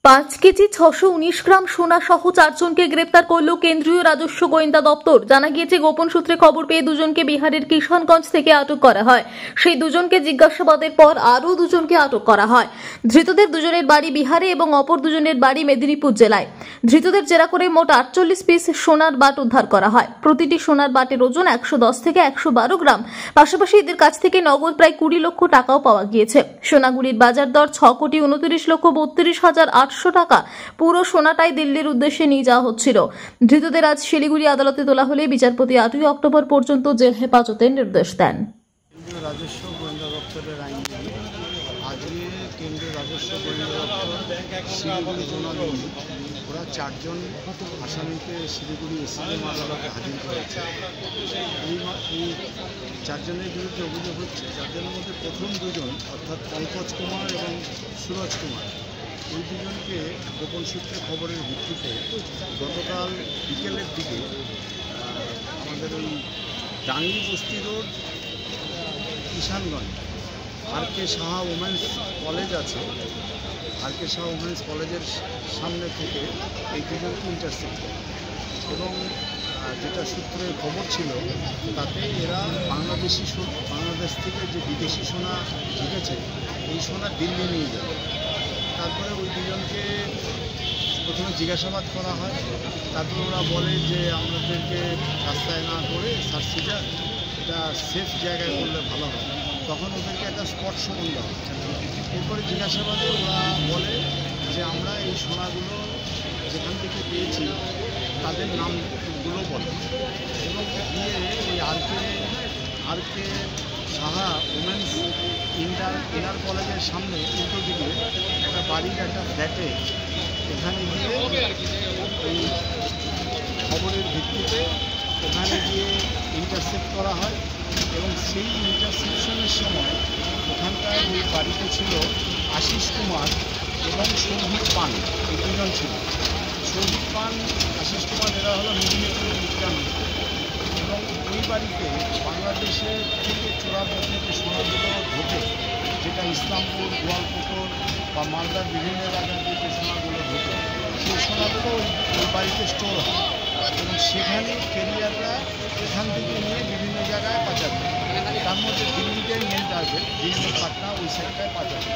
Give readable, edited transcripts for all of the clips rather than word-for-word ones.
5 KG 619 গ্রাম সোনা সহ 4 জনকে গ্রেপ্তার করল কেন্দ্রীয় রাজস্ব গোয়েন্দা দপ্তর। জানা গিয়েছে, গোপন সূত্রে খবর পেয়ে দুজনকে বিহারের কিষানগঞ্জ থেকে আটক করা হয়। সেই দুজনকে জিজ্ঞাসাবাদের পর আরও দুজনকে আটক করা হয়। ধৃতদের দুজনের বাড়ি বিহারে এবং অপর দুজনের বাড়ি মেদিনীপুর জেলায়। ধৃতদের জেরা করে মোট 48 পিস সোনার বাট উদ্ধার করা হয়। প্রতিটি সোনার বাটের ওজন 110 থেকে 112 গ্রাম। পাশাপাশি এদের কাছ থেকে নগদ প্রায় 20 লক্ষ টাকাও পাওয়া গিয়েছে। সোনাগুলির বাজার দর 6,29,32,800 টাকা। পুরো সোনাটাই দিল্লির উদ্দেশ্যে নিয়ে যাওয়া হচ্ছিল। ধৃতদের আজ শিলিগুড়ি আদালতে তোলা হলে বিচারপতি 8ই অক্টোবর পর্যন্ত জেল হেফাজতের নির্দেশ দেন। রাজস্ব গোয়েন্দা দপ্তরের আইনজীবী আজকে কেন্দ্রীয় রাজস্ব গোয়েন্দা দপ্তর শিলিগুড়ি জোনাল ইউনিট ওরা 4 জন আসামিকে শিলিগুড়ি এসিএম আদালতে হাজির করেছে। এই 4 জনের বিরুদ্ধে অভিযোগ হচ্ছে। 4 জনের মধ্যে প্রথম দুজন অর্থাৎ পঙ্কজ কুমার এবং সুরজ কুমার, এই দুজনকে গোপন সূত্রে খবরের ভিত্তিতে গতকাল বিকেলের দিকে আমাদের ওই ডাঙ্গি বস্তি road Kishanganj R K. Saha women's college আছে, আর.কে. সাহা ওমেন্স কলেজের সামনে থেকে এই দুজনকে ইন্টারসেপ্ট করে এবং যেটা সূত্রে খবর ছিল তাতে এরা বাংলাদেশ থেকে যে বিদেশি সোনা ঢুকেছে এই সোনা দিল্লি নিয়ে যাবে। তারপরে ওই দুজনকে প্রথমে জিজ্ঞাসাবাদ করা হয়। তারপরে ওরা বলে যে আমাদেরকে রাস্তায় না করে সার্চিটা এটা সেফ জায়গায় করলে ভালো হয়। তখন ওদেরকে একটা স্পট শোভন দেওয়া হয়। এরপরে জিজ্ঞাসাবাদে ওরা বলে যে আমরা এই সোনাগুলো যেখান থেকে পেয়েছি তাদের নামগুলো বলে এবং দিয়ে ওই আর.কে. সাহা ওমেন্স ইনার কলেজের সামনে উল্টো দিকে একটা বাড়ির একটা ফ্ল্যাটে এখানে গিয়ে এই খবরের ভিত্তিতে ওখানে গিয়ে ইন্টারসেপ্ট করা হয় এবং সেই ইন্টারসেপশনের সময় ওখানকার ওই বাড়িতে ছিল আশিস কুমার এবং সৌভিক পান, এই দুজন ছিল। সৌভিক পান, আশিস কুমার এরা হলো মেদিনীপুর বিজ্ঞান এবং ওই বাড়িতে বাংলাদেশের থেকে চোরাপথে যে সোনাগুলো ঢোকে, যেটা ইসলামপুর, গোয়ালপুকুর বা মালদার বিভিন্ন এলাকার যে সোনাগুলো ঢোকে সেই সোনাগুলো ওই বাড়িতে স্টোর হয় এবং সেখানে ক্যারিয়াররা এখান থেকে নিয়ে বিভিন্ন জায়গায় পাঠাবে। তার মধ্যে দিল্লিটাই মেন টার্গেট, দিল্লি পাটনা ওই সাইডটায় পাঠাবে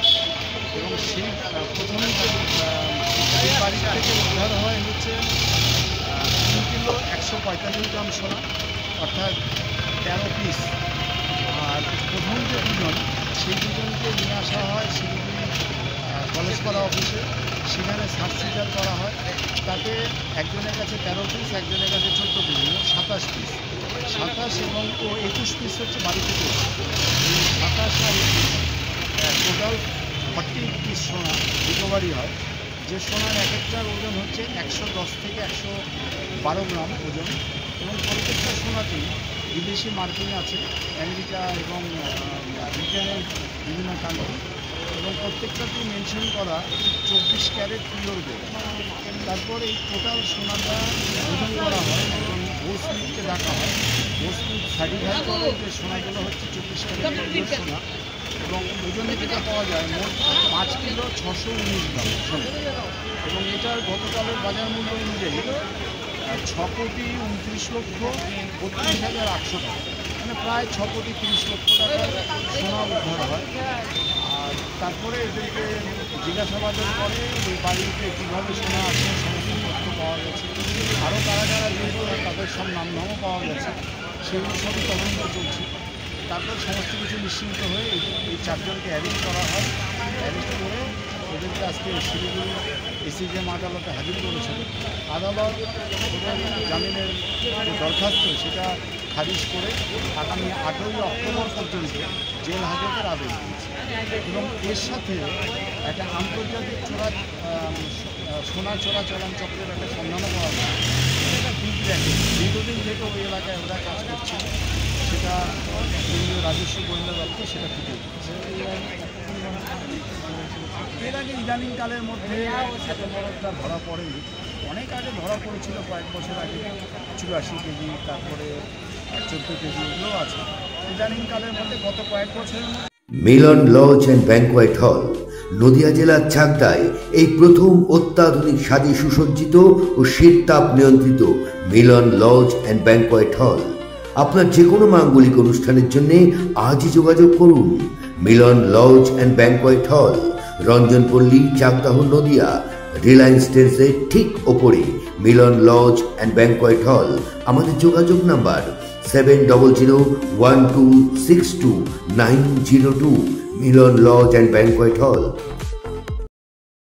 এবং সেই প্রথমে এই বাড়ি থেকে উদ্ধার হয় হচ্ছে 3 কিলো 145 গ্রাম সোনা, অর্থাৎ 13 পিস। আর প্রথম যে দুজন সেই দুজনকে নিয়ে আসা হয় শিলিগুড়ি কলেজপাড়া অফিসে, সেখানে সার্চিজার করা হয়। তাতে একজনের কাছে 13 পিস, একজনের কাছে 14 পিস, 27 পিস। 27 এবং 21 পিস হচ্ছে বাড়ি থেকে। এই 27 আর 21 টোটাল 40 পিস সোনা রিকভারি হয়। যে সোনার এক একটার ওজন হচ্ছে 110 থেকে 112 গ্রাম ওজন এবং প্রত্যেকটা সোনাতেই বিদেশি মার্কিং আছে, আমেরিকা এবং ব্রিটেনের বিভিন্ন কান্ট্রি এবং প্রত্যেকটাতেই মেনশন করা 24 ক্যারেট পিওর গোল্ড। তারপর এই টোটাল সোনাটা ওজন করা হয় এবং গোস্মিটকে ডাকা হয়। গোস্মিট সার্টিফাই করে যে সোনাগুলো হচ্ছে 24 ক্যারেট পিওর সোনা এবং ওজনে যেটা পাওয়া যায় মোট 5 কিলো 619 গ্রাম সোনা এবং এটার গতকালের বাজার মূল্য অনুযায়ী 6,29,32,800 টাকা, মানে প্রায় 6,30,00,000 টাকার সোনা উদ্ধার হয়। আর তারপরে এদেরকে জিজ্ঞাসাবাদের পরে ওই বাড়িতে কীভাবে সোনা আছে সমস্ত তথ্য পাওয়া গেছে। আরও কারা কারা যেহেতু তাদের সব নামধামও পাওয়া গেছে, সেগুলো সবই তদন্ত চলছে। তারপর সমস্ত কিছু নিশ্চিন্ত হয়ে এই 4 জনকে অ্যারেস্ট করা হয়। অ্যারেস্ট করে ওদেরকে আজকে শিলিগুড়ি এসিএম আদালতে হাজির করেছিল। আদালত ওদের জামিনের যে দরখাস্ত সেটা খারিজ করে আগামী 8ই অক্টোবর পর্যন্ত জেল হাজতের আদেশ দিয়েছে এবং এর সাথে একটা আন্তর্জাতিক সোনা চোরাচালান চক্রের একটা সন্ধানও পাওয়া যায়। এটা বিগ র্যাকেট, দীর্ঘদিন থেকে ওই এলাকায় ওরা কাজ করছে, সেটা কেন্দ্রীয় রাজস্ব গোয়েন্দা দপ্তর সেটা ফুটে উঠেছে। এর আগে ইদানিংকালের মধ্যে এত বড় একটা ধরা পড়েনি, অনেক আগে ধরা পড়েছিল কয়েক বছর আগে 84 কেজি, তারপরে 14 কেজি, এগুলোও আছে। ইদানিংকালের মধ্যে গত কয়েক বছরের মধ্যে মিলন lodge and banquet hall, Nadia জেলার চাকদায় এই প্রথম অত্যাধুনিক স্বাদে সুসজ্জিত ও শীততাপ নিয়ন্ত্রিত মিলন লজ অ্যান্ড ব্যাংকোয়েট হল। আপনার যে কোনো মাঙ্গলিক অনুষ্ঠানের জন্য আজই যোগাযোগ করুন। মিলন লজ অ্যান্ড ব্যাংকোয়েট হল, রঞ্জনপল্লী, চাকদাহ, নদিয়া। রিলায়েন্স ট্রেন্ডসের ঠিক ওপরে মিলন লজ অ্যান্ড ব্যাংকোয়েট হল। আমাদের যোগাযোগ number 7001262902। Milan lodge and banquet হল,